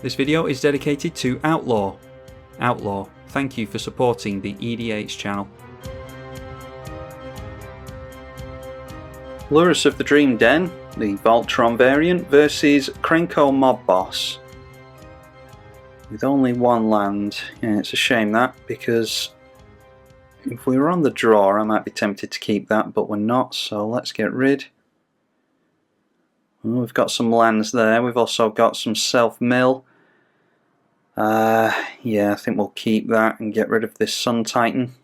This video is dedicated to Outlaw. Outlaw, thank you for supporting the EDH channel. Lurrus of the Dream Den, the Voltron variant, versus Krenko Mob Boss. With only one land. Yeah, it's a shame that, because if we were on the draw I might be tempted to keep that, but we're not, so let's get rid. Well, we've got some lands there, we've also got some self-mill. Yeah, I think we'll keep that and get rid of this Sun Titan.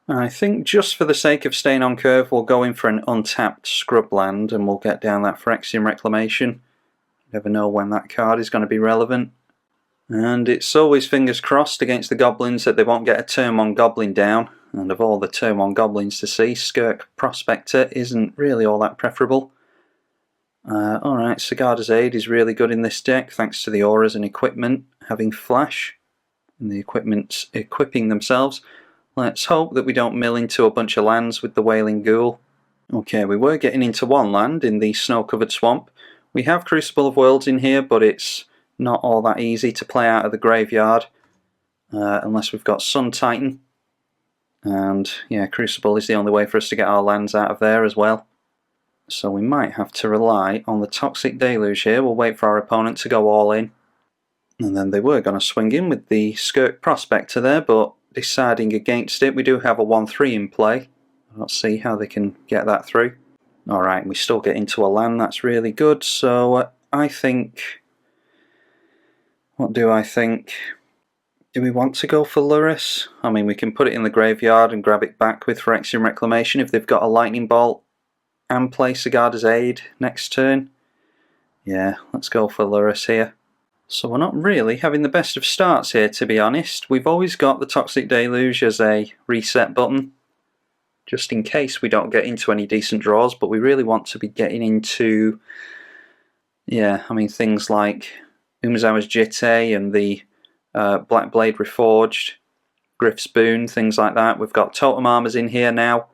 I think just for the sake of staying on curve we'll go in for an untapped scrub land and we'll get down that Phyrexian Reclamation. Never know when that card is going to be relevant. And it's always fingers crossed against the goblins that they won't get a turn 1 goblin down. And of all the turn 1 goblins to see, Skirk Prospector isn't really all that preferable. Alright, Sigarda's Aid is really good in this deck thanks to the auras and equipment having flash and the equipment equipping themselves. Let's hope that we don't mill into a bunch of lands with the Wailing Ghoul. Okay, we were getting into one land in the snow-covered swamp. We have Crucible of Worlds in here, but it's not all that easy to play out of the graveyard unless we've got Sun Titan. And yeah, Crucible is the only way for us to get our lands out of there as well. So we might have to rely on the Toxic Deluge here. We'll wait for our opponent to go all in. And then they were going to swing in with the Skirk Prospector there, but deciding against it. We do have a 1-3 in play. Let's see how they can get that through. Alright, we still get into a land. That's really good. So I think... What do I think? Do we want to go for Lurrus? I mean, we can put it in the graveyard and grab it back with Phyrexian Reclamation if they've got a Lightning Bolt. And play Sigarda's Aid next turn. Yeah, let's go for Lurrus here. So we're not really having the best of starts here, to be honest. We've always got the Toxic Deluge as a reset button, just in case we don't get into any decent draws, but we really want to be getting into, yeah, I mean things like Umezawa's Jitte and the Black Blade Reforged, Griff's Boon, things like that. We've got Totem Armors in here now,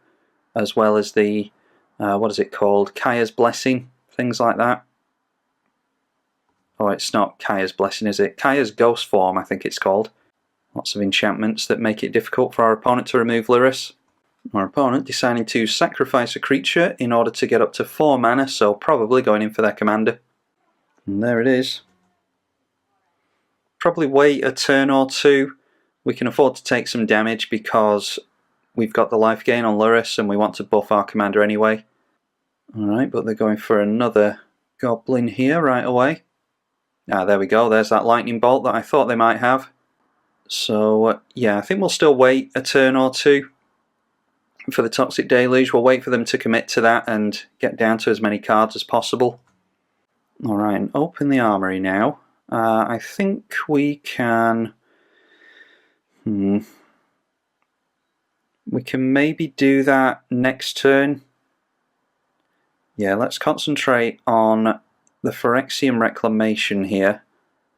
as well as the what is it called? Kaya's Blessing, things like that. Oh, it's not Kaya's Blessing, is it? Kaya's Ghost Form, I think it's called. Lots of enchantments that make it difficult for our opponent to remove Lurrus. Our opponent deciding to sacrifice a creature in order to get up to 4 mana, so probably going in for their commander. And there it is. Probably wait a turn or two. We can afford to take some damage because we've got the life gain on Lurrus and we want to buff our commander anyway. Alright, but they're going for another goblin here right away. Ah, there we go, there's that lightning bolt that I thought they might have. So, yeah, I think we'll still wait a turn or two for the Toxic Deluge. We'll wait for them to commit to that and get down to as many cards as possible. Alright, and open the armory now. I think we can... We can maybe do that next turn. Yeah, let's concentrate on the Phyrexian Reclamation here.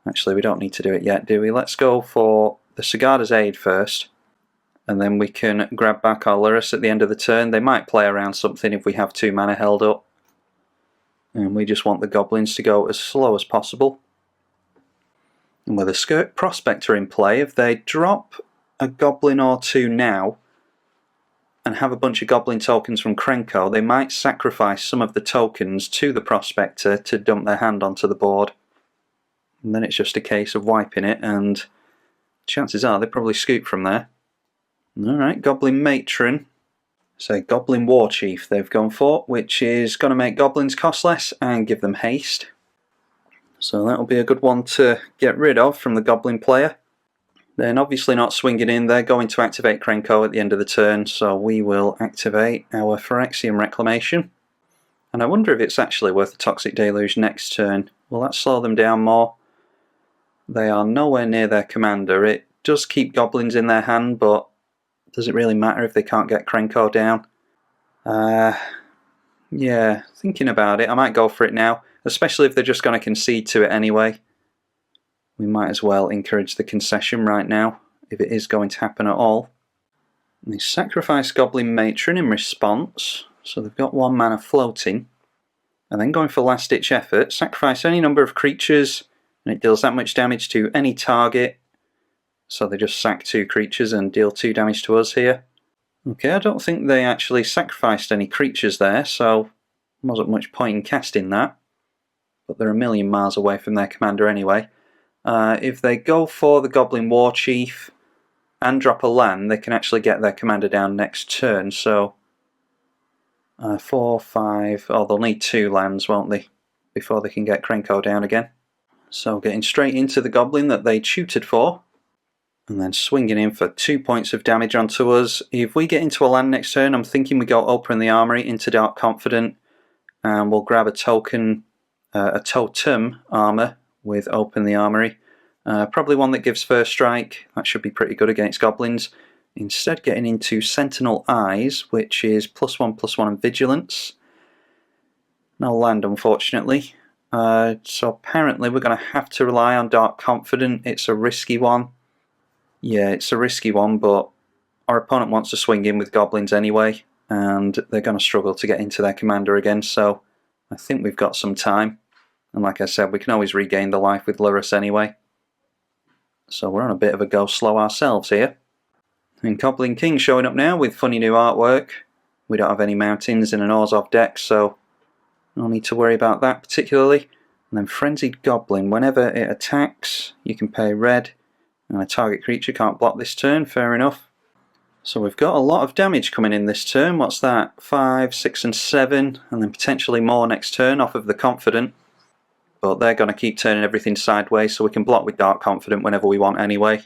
Actually, we don't need to do it yet, do we? Let's go for the Sigarda's Aid first. And then we can grab back our Lurrus at the end of the turn. They might play around something if we have 2 mana held up. And we just want the goblins to go as slow as possible. And with a Skirk Prospector in play, if they drop a goblin or 2 now, and have a bunch of goblin tokens from Krenko, they might sacrifice some of the tokens to the Prospector to dump their hand onto the board. And then it's just a case of wiping it, and chances are they probably scoop from there. Alright, Goblin Matron. So Goblin Warchief they've gone for, which is going to make goblins cost less and give them haste. So that'll be a good one to get rid of from the goblin player. Then obviously not swinging in, they're going to activate Krenko at the end of the turn, so we will activate our Phyrexian Reclamation. And I wonder if it's actually worth the Toxic Deluge next turn. Will that slow them down more? They are nowhere near their commander. It does keep goblins in their hand, but Does it really matter if they can't get Krenko down? Yeah, thinking about it, I might go for it now, especially if they're just going to concede to it anyway. We might as well encourage the concession right now, if it is going to happen at all. And they sacrifice Goblin Matron in response, so they've got 1 mana floating. And then going for last ditch effort, sacrifice any number of creatures, and it deals that much damage to any target. So they just sack 2 creatures and deal 2 damage to us here. Okay, I don't think they actually sacrificed any creatures there, so wasn't much point in casting that. But they're a million miles away from their commander anyway. If they go for the Goblin War Chief and drop a land, they can actually get their commander down next turn, so 4, 5, oh, they'll need 2 lands, won't they, before they can get Krenko down again. So getting straight into the Goblin that they tutored for, and then swinging in for 2 points of damage onto us. If we get into a land next turn, I'm thinking we go Open the Armory into Dark Confident, and we'll grab a token, a Totem armor with Open the Armory. Probably one that gives first strike. That should be pretty good against goblins. Instead getting into Sentinel Eyes, which is +1/+1 and Vigilance. No land, unfortunately. So apparently we're going to have to rely on Dark Confident. It's a risky one. Yeah, it's a risky one, but our opponent wants to swing in with goblins anyway, and they're going to struggle to get into their commander again, so I think we've got some time. And like I said, we can always regain the life with Lurrus anyway. So we're on a bit of a go slow ourselves here. And Goblin King showing up now with funny new artwork. We don't have any mountains in an Orzhov deck, so no need to worry about that particularly. And then Frenzied Goblin, whenever it attacks, you can pay red, and a target creature can't block this turn, fair enough. So we've got a lot of damage coming in this turn. What's that? 5, 6 and 7, and then potentially more next turn off of the Confident. But they're going to keep turning everything sideways, so we can block with Dark Confident whenever we want anyway,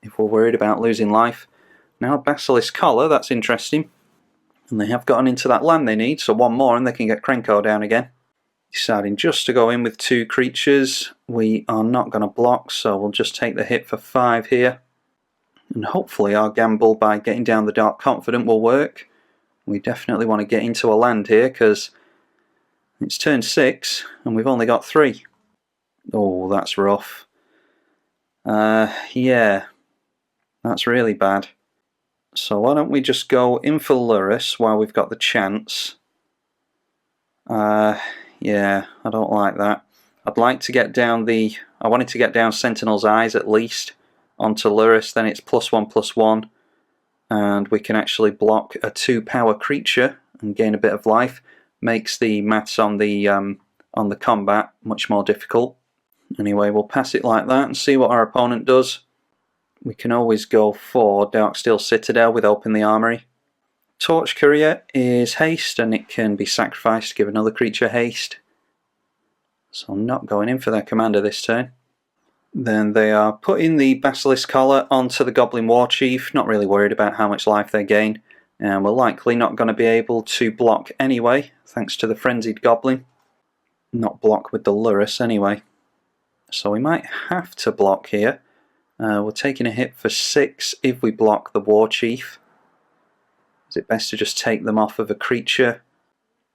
if we're worried about losing life. Now Basilisk Collar, that's interesting. And they have gotten into that land they need, so 1 more and they can get Krenko down again. Deciding just to go in with 2 creatures. We are not going to block, so we'll just take the hit for 5 here. And hopefully our gamble by getting down the Dark Confident will work. We definitely want to get into a land here, because it's turn 6 and we've only got 3. Oh, that's rough. Yeah, that's really bad. So why don't we just go in for Lurrus while we've got the chance. Yeah, I don't like that. I'd like to get down I wanted to get down Sentinel's Eyes at least onto Lurrus, then it's +1/+1, and we can actually block a 2-power creature and gain a bit of life. Makes the maths on the combat much more difficult. Anyway, we'll pass it like that and see what our opponent does. We can always go for Darksteel Citadel with Open the Armory. Torch Courier is haste, and it can be sacrificed to give another creature haste. So I'm not going in for their commander this turn. Then they are putting the Basilisk Collar onto the Goblin War Chief, not really worried about how much life they gain. And we're likely not going to be able to block anyway, thanks to the Frenzied Goblin. Not block with the Lurrus anyway. So we might have to block here. We're taking a hit for 6 if we block the War Chief. Is it best to just take them off of a creature?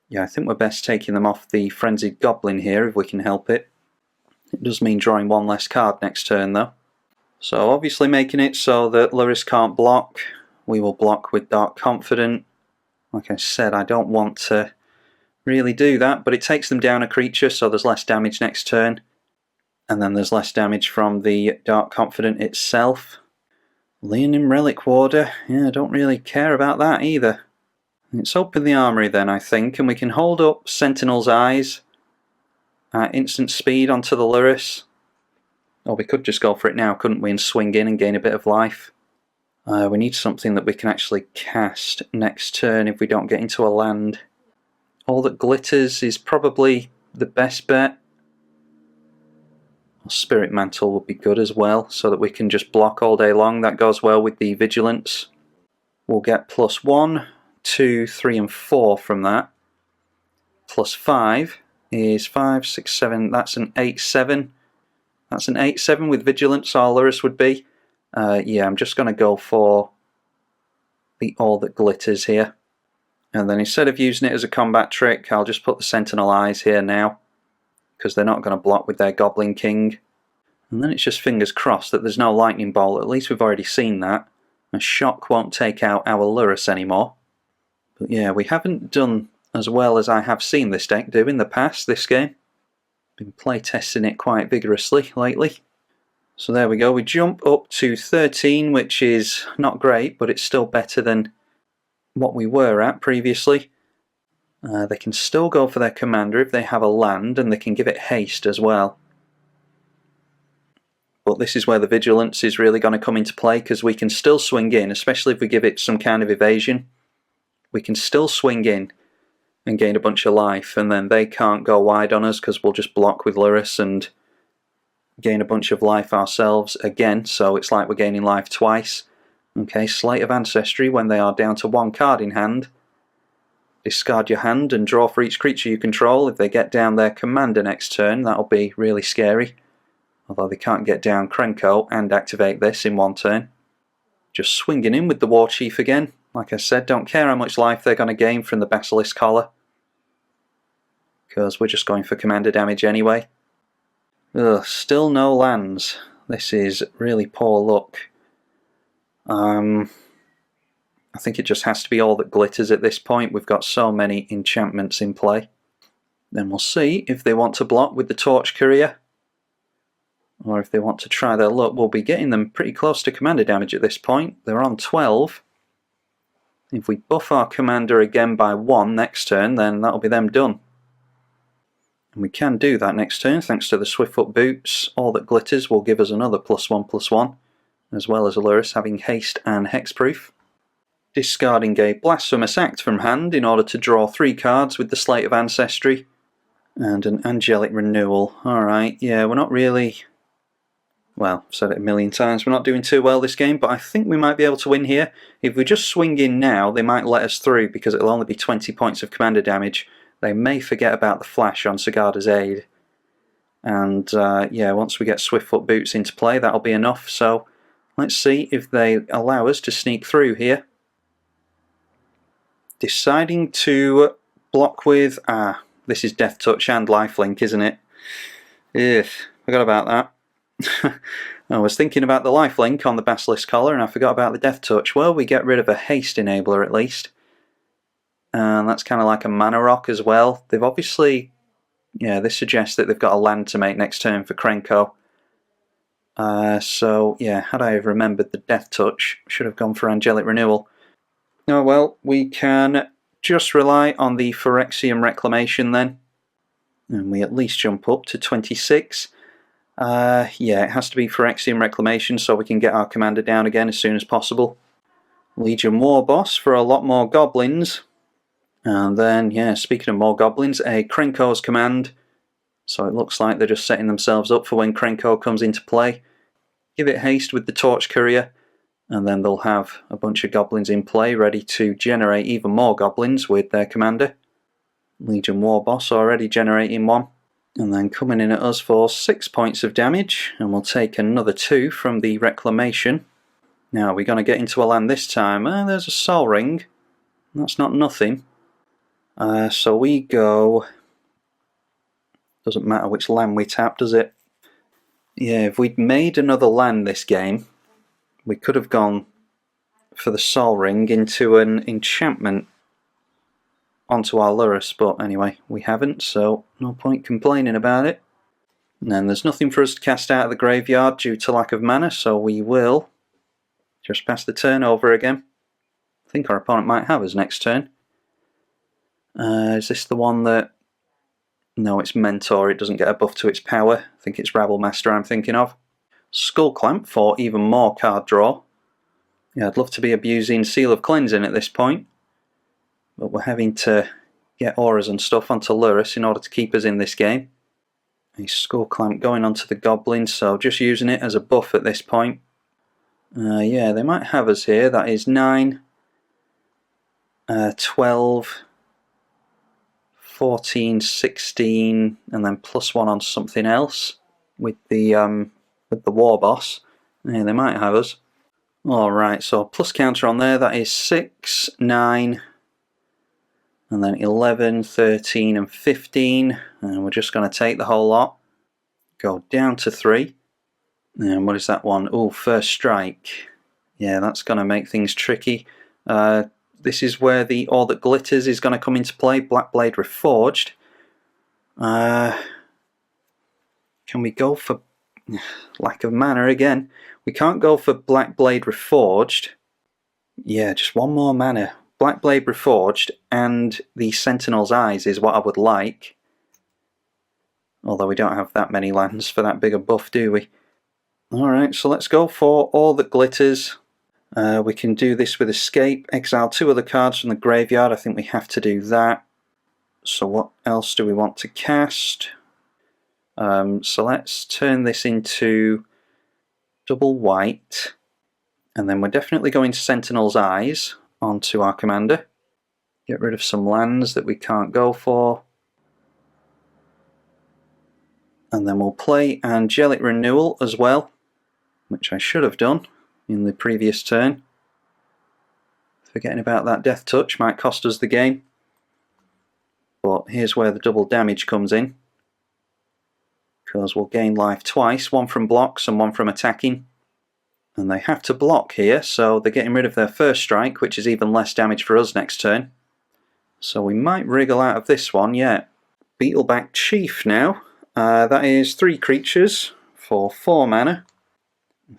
Yeah, I think we're best taking them off the Frenzied Goblin here if we can help it. It does mean drawing 1 less card next turn though. So obviously making it so that Lurrus can't block. We will block with Dark Confident. Like I said, I don't want to really do that, but it takes them down a creature, so there's less damage next turn. And then there's less damage from the Dark Confident itself. Leonin Relic Warder, yeah, I don't really care about that either. Let's open the armory then, I think, and we can hold up Sentinel's Eyes at instant speed onto the Lurrus. Or we could just go for it now, couldn't we, and swing in and gain a bit of life. We need something that we can actually cast next turn if we don't get into a land. All that glitters is probably the best bet. Spirit Mantle would be good as well, so that we can just block all day long. That goes well with the Vigilance. We'll get +1, 2, 3 and 4 from that. +5 is 5, 6, 7, that's an 8/7. That's an 8/7 with Vigilance, all Lurrus would be. Yeah, I'm just going to go for the All That Glitters here. And then instead of using it as a combat trick, I'll just put the Sentinel Eyes here now, because they're not going to block with their Goblin King. And then it's just fingers crossed that there's no Lightning Bolt. At least we've already seen that. And Shock won't take out our Lurrus anymore. But yeah, we haven't done as well as I have seen this deck do in the past, this game. Been playtesting it quite vigorously lately. So there we go, we jump up to 13, which is not great, but it's still better than what we were at previously. They can still go for their commander if they have a land, and they can give it haste as well. But this is where the vigilance is really going to come into play, because we can still swing in, especially if we give it some kind of evasion. We can still swing in and gain a bunch of life, and then they can't go wide on us because we'll just block with Lurrus and gain a bunch of life ourselves again, so it's like we're gaining life twice. Okay, Slate of Ancestry when they are down to 1 card in hand. Discard your hand and draw for each creature you control. If they get down their commander next turn, that'll be really scary. Although they can't get down Krenko and activate this in 1 turn. Just swinging in with the War Chief again. Like I said, don't care how much life they're going to gain from the Basilisk Collar, because we're just going for commander damage anyway. Ugh, still no lands. This is really poor luck. I think it just has to be All That Glitters at this point. We've got so many enchantments in play. Then we'll see if they want to block with the Torch Courier, or if they want to try their luck. We'll be getting them pretty close to commander damage at this point. They're on 12. If we buff our commander again by 1 next turn, then that'll be them done. And we can do that next turn thanks to the Swiftfoot Boots. All That Glitters will give us another +1/+1, as well as Lurrus having haste and hexproof. Discarding a Blasphemous Act from hand in order to draw 3 cards with the Slate of Ancestry. And an Angelic Renewal. Alright, yeah, we're not really... Well, I've said it a million times, we're not doing too well this game, but I think we might be able to win here. If we just swing in now, they might let us through because it'll only be 20 points of commander damage. They may forget about the flash on Sigarda's Aid. And yeah, once we get Swiftfoot Boots into play, that'll be enough. So let's see if they allow us to sneak through here. Deciding to block with... this is Death Touch and Lifelink, isn't it? Ugh, forgot about that. I was thinking about the Lifelink on the Basilisk Collar and I forgot about the Death Touch. Well, we get rid of a haste enabler at least. And that's kind of like a mana rock as well. They've obviously... Yeah, this suggests that they've got a land to make next turn for Krenko. So, yeah, had I remembered the Death Touch, should have gone for Angelic Renewal. Oh well, we can just rely on the Phyrexian Reclamation then. And we at least jump up to 26. Yeah, it has to be Phyrexian Reclamation so we can get our commander down again as soon as possible. Legion War Boss for a lot more goblins. And then, yeah, speaking of more goblins, a Krenko's command. So it looks like they're just setting themselves up for when Krenko comes into play. Give it haste with the Torch Courier, and then they'll have a bunch of goblins in play ready to generate even more goblins with their commander. Legion War Boss already generating 1. And then coming in at us for 6 points of damage, and we'll take another 2 from the Reclamation. Now, we're going to get into a land this time. There's a Sol Ring. That's not nothing. So we go... Doesn't matter which land we tap, does it? Yeah, if we'd made another land this game, we could have gone for the Sol Ring into an enchantment onto our Lurrus, but anyway, we haven't, so no point complaining about it. And then there's nothing for us to cast out of the graveyard due to lack of mana, so we will just pass the turn over again. I think our opponent might have us next turn. Is this the one that... No, it's Mentor, it doesn't get a buff to its power. I think it's Rabble Master I'm thinking of. Skull Clamp for even more card draw. Yeah, I'd love to be abusing Seal of Cleansing at this point, but we're having to get auras and stuff onto Lurrus in order to keep us in this game. A Skull Clamp going onto the Goblin, so just using it as a buff at this point. Yeah, they might have us here. That is 9, 12, 14, 16, and then +1 on something else with the War Boss. Yeah, they might have us. Alright, so plus counter on there, that is 6, 9, and then 11, 13 and 15. And we're just going to take the whole lot. Go down to 3. And what is that one? Oh, first strike. Yeah, that's going to make things tricky. This is where the All That Glitters is going to come into play. Black Blade Reforged. Can we go for... lack of mana again. We can't go for Black Blade Reforged. Yeah, just one more mana. Black Blade Reforged and the Sentinel's Eyes is what I would like. Although we don't have that many lands for that big a buff, do we? Alright, so let's go for All That Glitters. We can do this with Escape. Exile 2 other cards from the graveyard. I think we have to do that. So what else do we want to cast? So let's turn this into double white. And then we're definitely going to Sentinel's Eyes onto our commander. Get rid of some lands that we can't go for. And then we'll play Angelic Renewal as well, which I should have done in the previous turn. Forgetting about that Death Touch might cost us the game. But here's where the double damage comes in. Because we'll gain life twice, one from blocks and one from attacking. And they have to block here, so they're getting rid of their first strike, which is even less damage for us next turn. So we might wriggle out of this one, yeah. Beetleback Chief now. That is 3 creatures for 4 mana.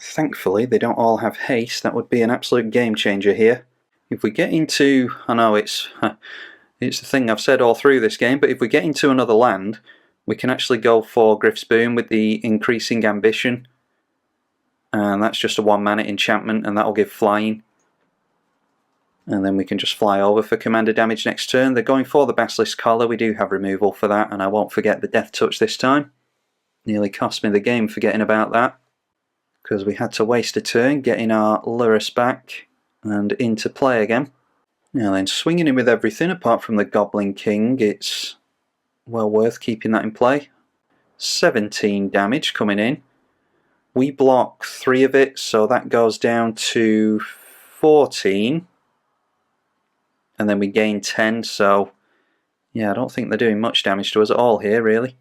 Thankfully they don't all have haste. That would be an absolute game changer here. If we get into... I know it's the thing I've said all through this game, but if we get into another land, we can actually go for Griff's Boon with the increasing ambition. And that's just a 1 mana enchantment, and that'll give flying. And then we can just fly over for commander damage next turn. They're going for the Basilisk Collar. We do have removal for that, and I won't forget the Death Touch this time. Nearly cost me the game forgetting about that, because we had to waste a turn getting our Lurrus back and into play again. Now then, swinging in with everything apart from the Goblin King, it's well worth keeping that in play. 17 damage coming in. We block 3 of it, so that goes down to 14. And then we gain 10, so yeah, I don't think they're doing much damage to us at all here, really.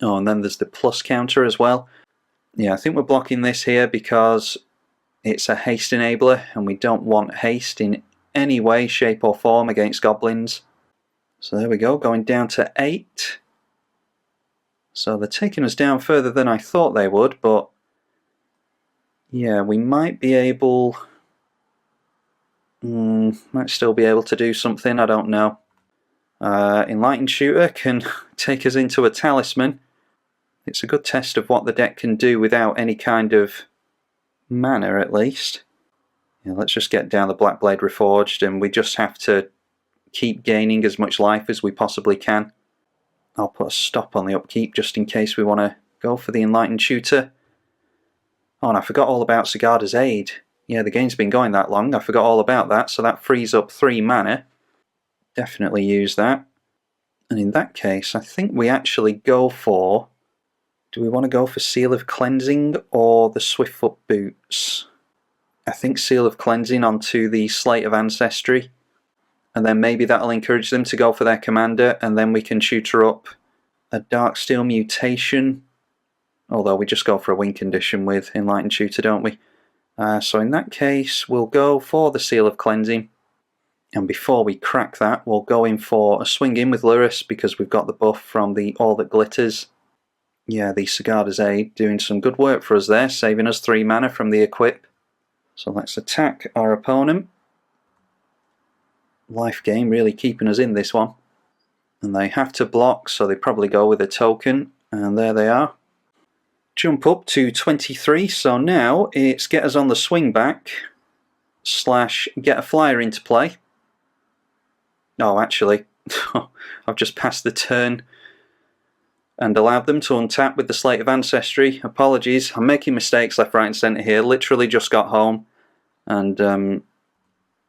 Oh, and then there's the plus counter as well. Yeah, I think we're blocking this here because it's a haste enabler, and we don't want haste in any way, shape or form against goblins. So there we go, going down to 8. So they're taking us down further than I thought they would, but yeah, we might be able... might still be able to do something, I don't know. Enlightened Shooter can take us into a Talisman. It's a good test of what the deck can do without any kind of mana, at least. Yeah, let's just get down the Black Blade Reforged, and we just have to keep gaining as much life as we possibly can. I'll put a stop on the upkeep just in case we want to go for the Enlightened Shooter. Oh, and I forgot all about Sigarda's Aid. Yeah, the game's been going that long, I forgot all about that, so that frees up 3 mana. Definitely use that. And in that case, I think we actually go for... Do we want to go for Seal of Cleansing or the Swiftfoot Boots? I think Seal of Cleansing onto the Slate of Ancestry. And then maybe that'll encourage them to go for their commander, and then we can tutor up a Darksteel Mutation. Although we just go for a win condition with Enlightened Tutor, don't we? So in that case, we'll go for the Seal of Cleansing. And before we crack that, we'll go in for a swing in with Lurrus, because we've got the buff from the All That Glitters. Yeah, the Sigarda's Aid doing some good work for us there, saving us 3 mana from the equip. So let's attack our opponent. Life gain really keeping us in this one. And they have to block, so they probably go with a token. And there they are. Jump up to 23, so now it's get us on the swing back / get a flyer into play. Oh, actually, I've just passed the turn and allowed them to untap with the Slate of Ancestry. Apologies, I'm making mistakes left, right and centre here. Literally just got home, and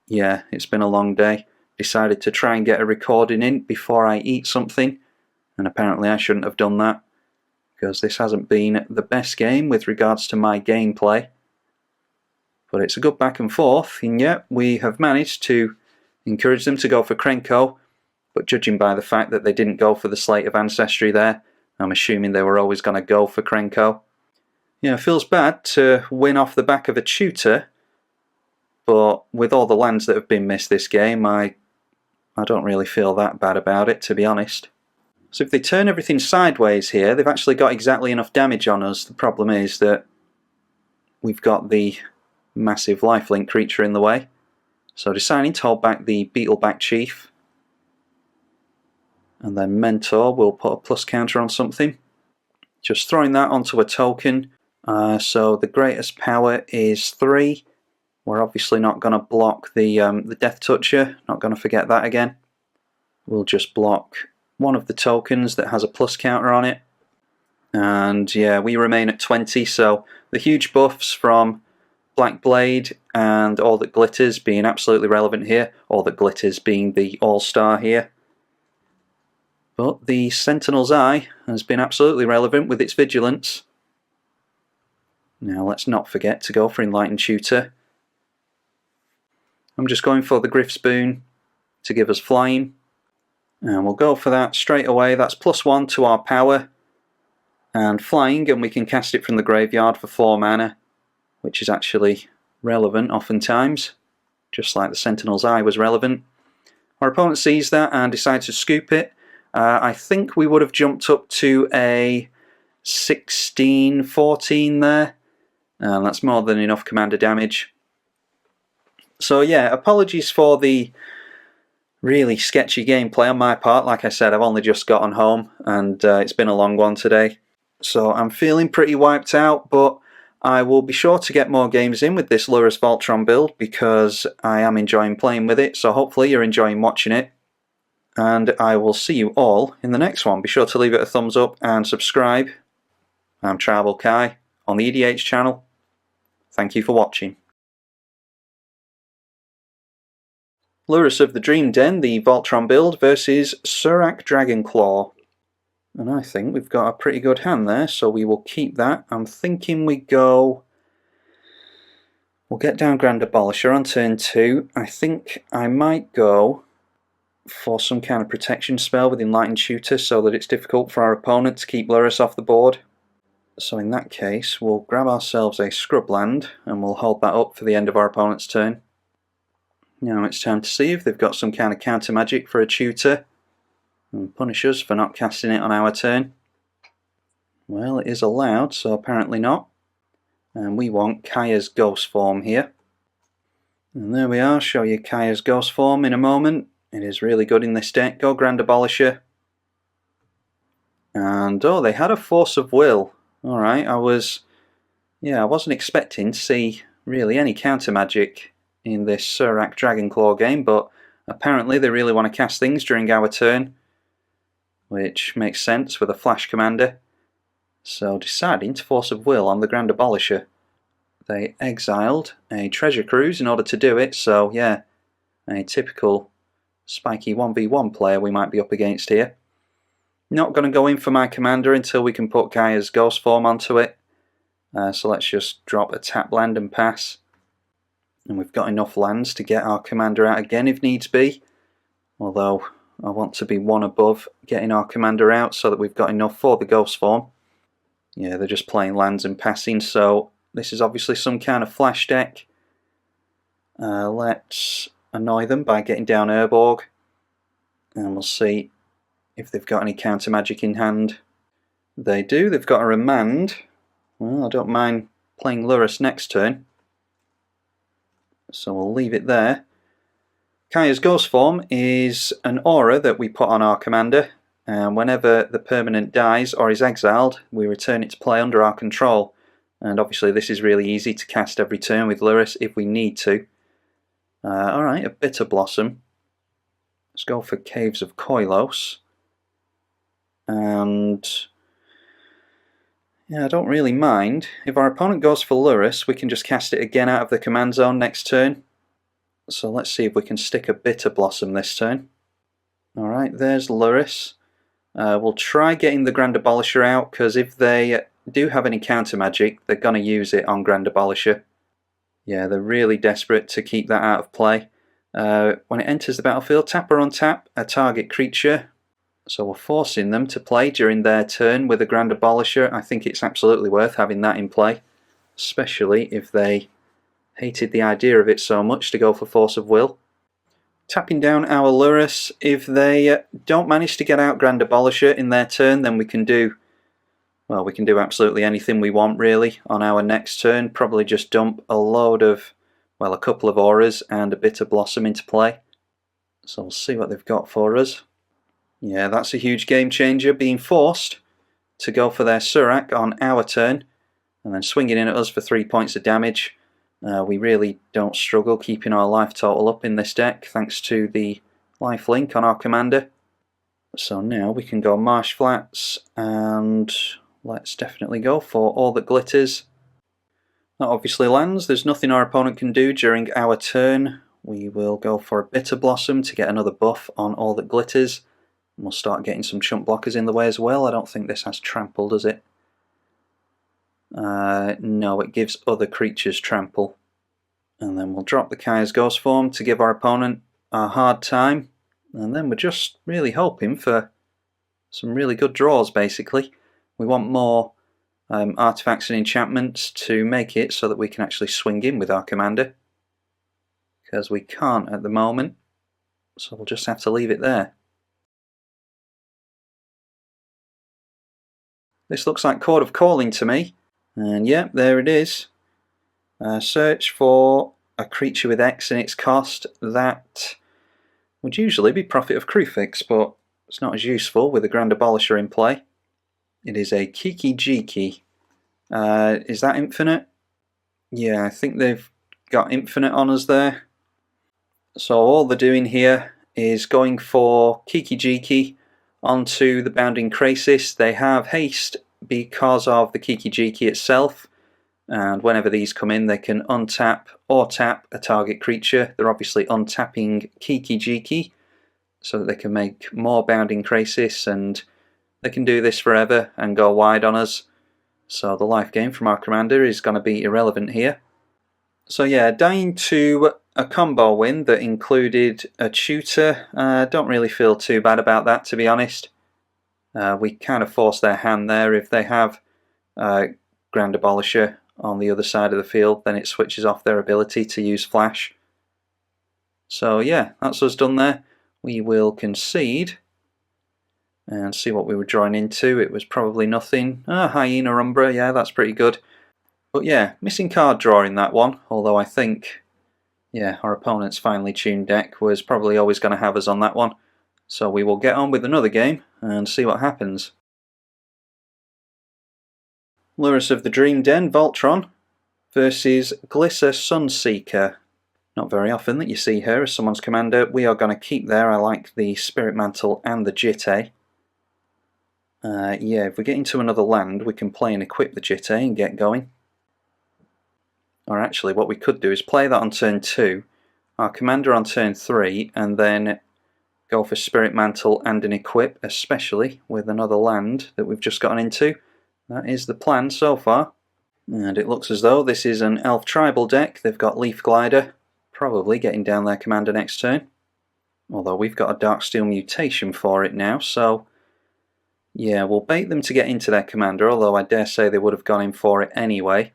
yeah, it's been a long day. Decided to try and get a recording in before I eat something, and apparently I shouldn't have done that, because this hasn't been the best game with regards to my gameplay. But it's a good back and forth, and yet we have managed to encourage them to go for Krenko, but judging by the fact that they didn't go for the Slate of Ancestry there, I'm assuming they were always going to go for Krenko. Yeah, it feels bad to win off the back of a tutor, but with all the lands that have been missed this game, I don't really feel that bad about it, to be honest. So if they turn everything sideways here, they've actually got exactly enough damage on us. The problem is that we've got the massive lifelink creature in the way. So deciding to hold back the Beetleback Chief. And then Mentor will put a plus counter on something. Just throwing that onto a token. So the greatest power is 3. We're obviously not going to block the Death Toucher, not going to forget that again. We'll just block one of the tokens that has a plus counter on it. And yeah, we remain at 20, so the huge buffs from Black Blade and All That Glitters being absolutely relevant here, All That Glitters being the all-star here. But the Sentinel's Eye has been absolutely relevant with its vigilance. Now let's not forget to go for Enlightened Tutor. I'm just going for the Griff's Boon to give us flying. And we'll go for that straight away. That's +1 to our power. And flying, and we can cast it from the graveyard for 4 mana, which is actually relevant oftentimes, just like the Sentinel's Eye was relevant. Our opponent sees that and decides to scoop it. I think we would have jumped up to a 16-14 there, and that's more than enough commander damage. So yeah, apologies for the really sketchy gameplay on my part. Like I said, I've only just gotten home and it's been a long one today. So I'm feeling pretty wiped out, but I will be sure to get more games in with this Lurrus Voltron build because I am enjoying playing with it, so hopefully you're enjoying watching it. And I will see you all in the next one. Be sure to leave it a thumbs up and subscribe. I'm tribalkai on the EDH channel. Thank you for watching. Lurrus of the Dream Den, the Voltron build versus Surrak Dragonclaw. And I think we've got a pretty good hand there, so we will keep that. I'm thinking we'll get down Grand Abolisher on turn 2. I think I might go for some kind of protection spell with Enlightened Tutor so that it's difficult for our opponent to keep Lurrus off the board. So in that case, we'll grab ourselves a Scrubland and we'll hold that up for the end of our opponent's turn. Now it's time to see if they've got some kind of counter magic for a tutor and punish us for not casting it on our turn. Well, it is allowed, so apparently not. And we want Kaya's Ghost Form here. And there we are, show you Kaya's Ghost Form in a moment. It is really good in this deck. Go Grand Abolisher. And oh, they had a Force of Will. Alright, I wasn't expecting to see really any counter magic in this Surrak Dragonclaw game, but apparently they really want to cast things during our turn, which makes sense with a Flash Commander. So deciding to Force of Will on the Grand Abolisher. They exiled a Treasure Cruise in order to do it, so yeah, a typical spiky 1v1 player we might be up against here. Not going to go in for my commander until we can put Kaya's Ghost Form onto it, so let's just drop a tap land and pass. And we've got enough lands to get our commander out again if needs be. Although I want to be one above getting our commander out so that we've got enough for the Ghost Form. Yeah, they're just playing lands and passing, so this is obviously some kind of flash deck. Let's annoy them by getting down Urborg. And we'll see if they've got any counter magic in hand. They do, they've got a Remand. Well, I don't mind playing Lurrus next turn. So we'll leave it there. Kaya's Ghost Form is an aura that we put on our commander, and whenever the permanent dies or is exiled, we return it to play under our control. And obviously this is really easy to cast every turn with Lurrus if we need to. Alright, a Bitter Blossom. Let's go for Caves of Koilos. And yeah, I don't really mind. If our opponent goes for Lurrus, we can just cast it again out of the command zone next turn. So let's see if we can stick a Bitter Blossom this turn. Alright, there's Lurrus. We'll try getting the Grand Abolisher out, because if they do have any counter magic, they're going to use it on Grand Abolisher. Yeah, they're really desperate to keep that out of play. When it enters the battlefield, tap or untap a target creature. So we're forcing them to play during their turn with a Grand Abolisher. I think it's absolutely worth having that in play, especially if they hated the idea of it so much to go for Force of Will. Tapping down our Lurrus. If they don't manage to get out Grand Abolisher in their turn, then we can do absolutely anything we want really on our next turn. Probably just dump a load of, well, a couple of auras and a Bitter Blossom into play. So we'll see what they've got for us. Yeah, that's a huge game changer, being forced to go for their Surrak on our turn and then swinging in at us for 3 points of damage. We really don't struggle keeping our life total up in this deck thanks to the life link on our commander. So now we can go Marsh Flats and let's definitely go for All That Glitters. That obviously lands. There's nothing our opponent can do during our turn. We will go for a Bitter Blossom to get another buff on All That Glitters. And we'll start getting some chump blockers in the way as well. I don't think this has trample, does it? No, it gives other creatures trample. And then we'll drop the Kaya's Ghost Form to give our opponent a hard time. And then we're just really hoping for some really good draws, basically. We want more artifacts and enchantments to make it so that we can actually swing in with our commander. Because we can't at the moment. So we'll just have to leave it there. This looks like Chord of Calling to me. And yeah, there it is. Search for a creature with X in its cost. That would usually be Prophet of Kruphix, but it's not as useful with a Grand Abolisher in play. It is a Kiki-Jiki. Is that infinite? Yeah, I think they've got infinite on us there. So all they're doing here is going for Kiki-Jiki onto the Bounding Krasis. They have haste because of the Kiki-Jiki itself, and whenever these come in they can untap or tap a target creature. They're obviously untapping Kiki-Jiki so that they can make more Bounding Krasis, and they can do this forever and go wide on us. So the life gain from our commander is going to be irrelevant here. So yeah, dying to a combo win that included a tutor. Don't really feel too bad about that, to be honest. We kind of forced their hand there. If they have Grand Abolisher on the other side of the field, then it switches off their ability to use Flash. So yeah, that's us done there. We will concede and see what we were drawing into. It was probably nothing. Hyena Umbra, yeah, that's pretty good. But yeah, missing card draw in that one, although I think, yeah, our opponent's finely tuned deck was probably always going to have us on that one. So we will get on with another game and see what happens. Lurrus of the Dream Den, Voltron, versus Glissa Sunseeker. Not very often that you see her as someone's commander. We are going to keep there. I like the Spirit Mantle and the Jitte. Yeah, if we get into another land, we can play and equip the Jitte and get going. Or actually, what we could do is play that on turn 2, our commander on turn 3, and then go for Spirit Mantle and an equip, especially with another land that we've just gotten into. That is the plan so far. And it looks as though this is an Elf Tribal deck. They've got Leaf Glider, probably getting down their commander next turn. Although we've got a Darksteel Mutation for it now, so yeah, we'll bait them to get into their commander, although I dare say they would have gone in for it anyway.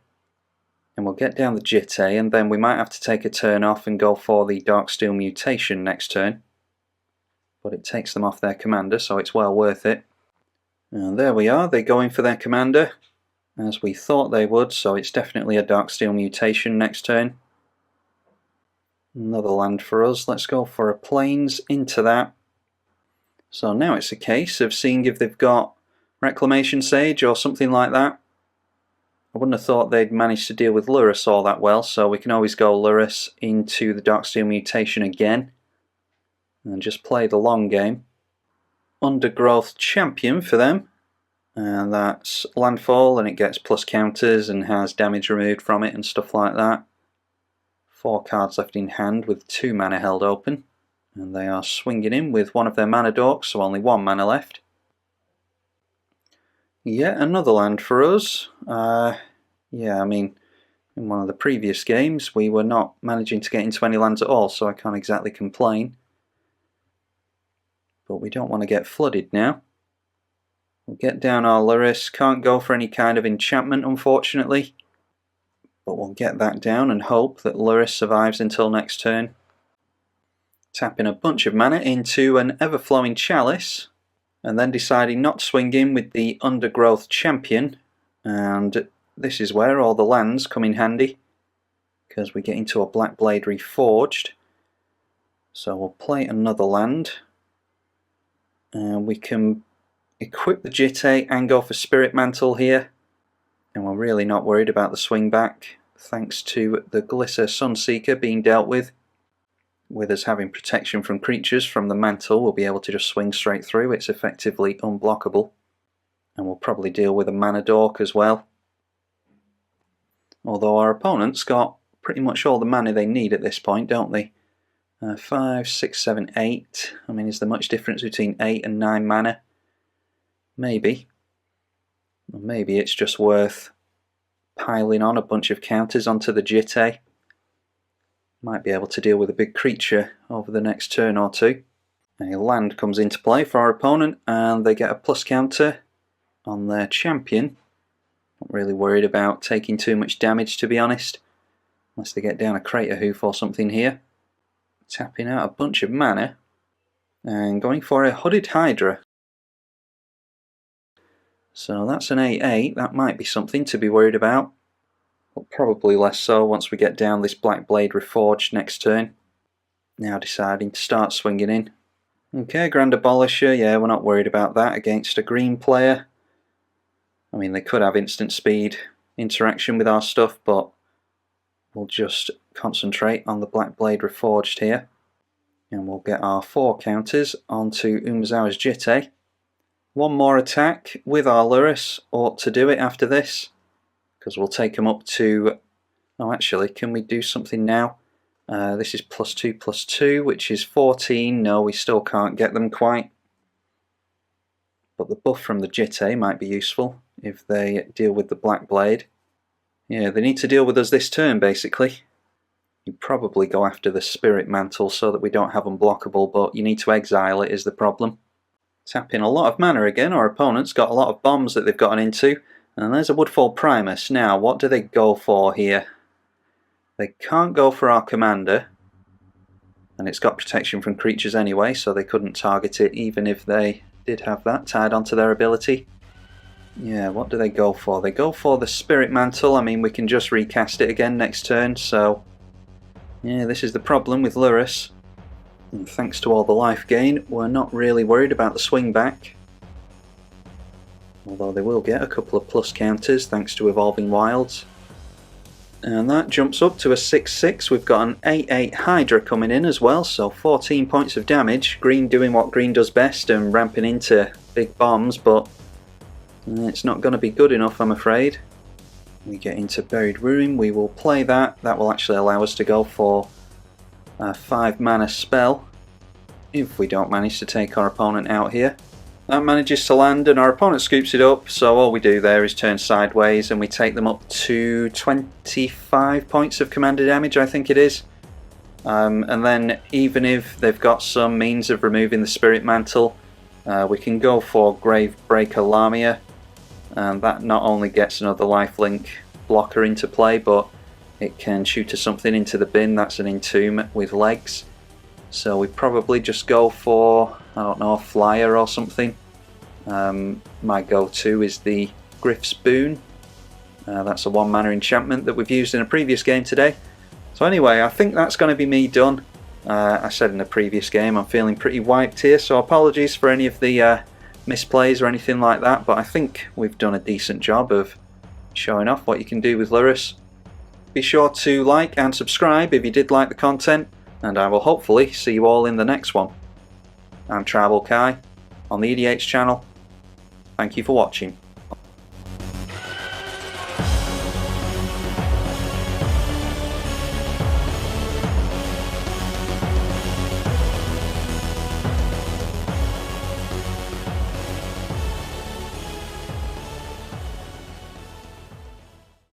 And we'll get down the Jitte, and then we might have to take a turn off and go for the Darksteel Mutation next turn. But it takes them off their commander, so it's well worth it. And there we are, they go in for their commander, as we thought they would, so it's definitely a Darksteel Mutation next turn. Another land for us. Let's go for a Plains into that. So now it's a case of seeing if they've got Reclamation Sage or something like that. I wouldn't have thought they'd managed to deal with Lurrus all that well, so we can always go Lurrus into the Darksteel Mutation again and just play the long game. Undergrowth Champion for them, and that's landfall, and it gets plus counters and has damage removed from it and stuff like that. 4 cards left in hand with 2 mana held open, and they are swinging in with one of their mana dorks, so only 1 mana left. Yeah, another land for us. Yeah, I mean, In one of the previous games we were not managing to get into any lands at all, so I can't exactly complain. But we don't want to get flooded now. We'll get down our Lurrus. Can't go for any kind of enchantment, unfortunately. But we'll get that down and hope that Lurrus survives until next turn. Tapping a bunch of mana into an ever-flowing chalice, and then deciding not to swing in with the Undergrowth Champion. And this is where all the lands come in handy, because we get into a Black Blade Reforged. So we'll play another land, and we can equip the Jitte and go for Spirit Mantle here, and we're really not worried about the swing back thanks to the Glissa Sunseeker being dealt with. With us having protection from creatures from the mantle, we'll be able to just swing straight through. It's effectively unblockable, and we'll probably deal with a Mana Dork as well. Although our opponent's got pretty much all the mana they need at this point, don't they? 5, 6, 7, 8. I mean, is there much difference between 8 and 9 mana? Maybe. Or maybe it's just worth piling on a bunch of counters onto the Jitte. Might be able to deal with a big creature over the next turn or two. A land comes into play for our opponent, and they get a plus counter on their champion. Not really worried about taking too much damage, to be honest, unless they get down a Crater Hoof or something here. Tapping out a bunch of mana and going for a Hooded Hydra. So that's an 8/8, that might be something to be worried about, but probably less so once we get down this Black Blade Reforged next turn. Now deciding to start swinging in. Okay, Grand Abolisher, yeah, we're not worried about that against a green player. I mean, they could have instant speed interaction with our stuff, but we'll just concentrate on the Black Blade Reforged here. And we'll get our 4 counters onto Umezawa's Jitte. One more attack with our Lurrus ought to do it after this, because we'll take them up to... Oh, actually, can we do something now? This is +2/+2, which is 14. No, we still can't get them quite. But the buff from the Jitte might be useful if they deal with the Black Blade. Yeah, they need to deal with us this turn, basically. You probably go after the Spirit Mantle so that we don't have unblockable, but you need to exile it is the problem. Tapping a lot of mana again. Our opponent's got a lot of bombs that they've gotten into. And there's a Woodfall Primus. Now, what do they go for here? They can't go for our commander. And it's got protection from creatures anyway, so they couldn't target it even if they did have that tied onto their ability. Yeah, what do they go for? They go for the Spirit Mantle. I mean, we can just recast it again next turn, so... Yeah, this is the problem with Lurrus. And thanks to all the life gain, we're not really worried about the swing back. Although they will get a couple of plus counters thanks to Evolving Wilds. And that jumps up to a 6/6. We've got an 8/8 Hydra coming in as well, so 14 points of damage. Green doing what green does best and ramping into big bombs, but it's not going to be good enough, I'm afraid. We get into Buried Ruin, we will play that. That will actually allow us to go for a 5 mana spell if we don't manage to take our opponent out here. That manages to land and our opponent scoops it up, so all we do there is turn sideways and we take them up to 25 points of commander damage, I think it is. And then even if they've got some means of removing the Spirit Mantle, we can go for Gravebreaker Lamia, and that not only gets another lifelink blocker into play, but it can shoot something into the bin. That's an Entomb with legs. So we probably just go for, I don't know, a flyer or something. My go-to is the Griff's Boon. That's a 1 mana enchantment that we've used in a previous game today. So anyway, I think that's going to be me done. I said in a previous game I'm feeling pretty wiped here, so apologies for any of the misplays or anything like that, but I think we've done a decent job of showing off what you can do with Lurrus. Be sure to like and subscribe if you did like the content, and I will hopefully see you all in the next one. I'm tribalkai on the EDH channel. Thank you for watching.